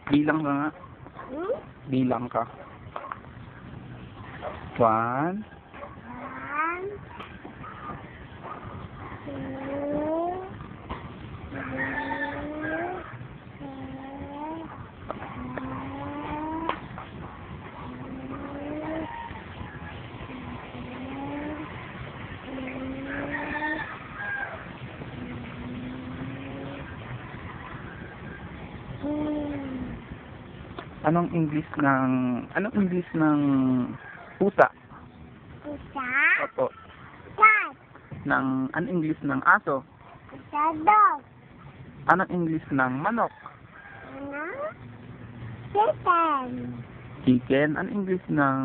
Bilang ka nga. Hmm? Bilang ka. 1, 1, 2, 3, Anong English ng pusa? Pusa. Opo. Cat. Anong English ng aso? Pusa dog. Anong English ng manok? Ano? Chicken. Chicken. Anong English ng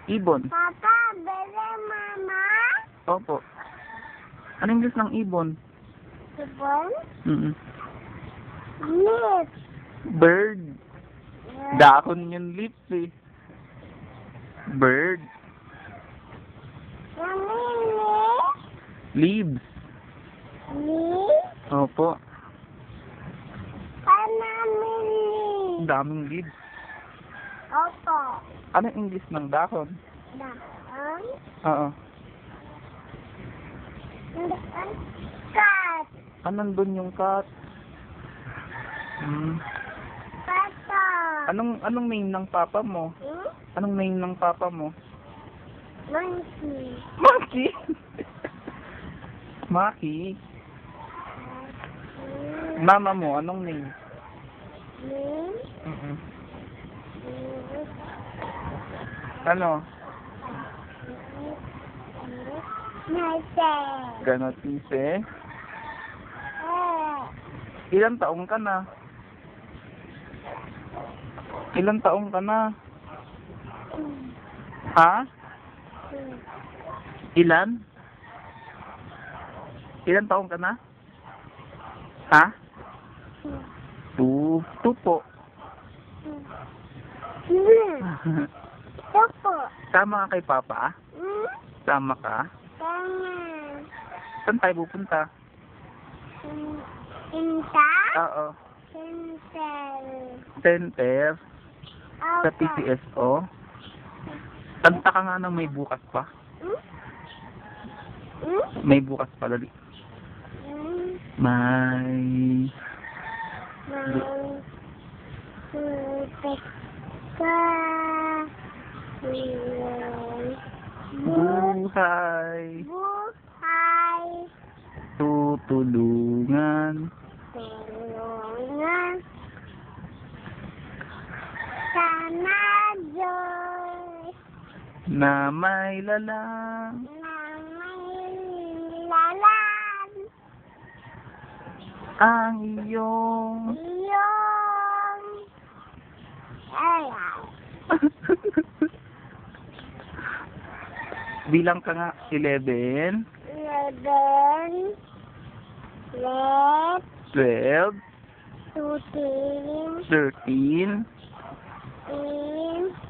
ibon? Papa, bebe, mama. Opo. Anong English ng ibon? Ibon. Mm. Lips. Bird. Dahon yung lips eh. Bird. Namili. Leaves. Lips. Opo. Panamili. Ang daming leaves. Opo. Anong English ng dahon? Daan. Oo. Daan. Cat. Anong dun yung cat? Pato. Anong name ng papa mo? Hmm? Anong name ng papa mo? Monkey. Maki. Maki. Mama mo, anong name? Name. Mm-mm. Ano? Nase. Ganotise. Ilang taong ka na? Ilang taong ka na? Ha? Ilan? Ilang taong ka na? Ha? 2. 2 po. Topo. Sama ka kay Papa? Hmm? Sama ka? Tama. Saan tayo pupunta? Inta? Oo. Pencil. Center. Sa Opo. PCSO. Kanta ka nga ng may bukas pa. Hmm? Hmm? May bukas pa, dali. Hmm? May... Tupik ka. Buhay. Buhay. Tutulungan. Tulungan. Sana Diyos Na may lalang. na may lalan. Ang iyong... Iyong ay. Bilang ka nga 11, 11, let, 12, 13, 13,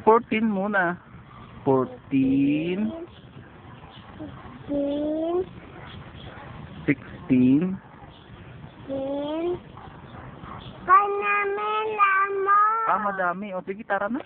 14 muna. 14, 15, 16, 16, panamela mo. madami. O, sige, tara na.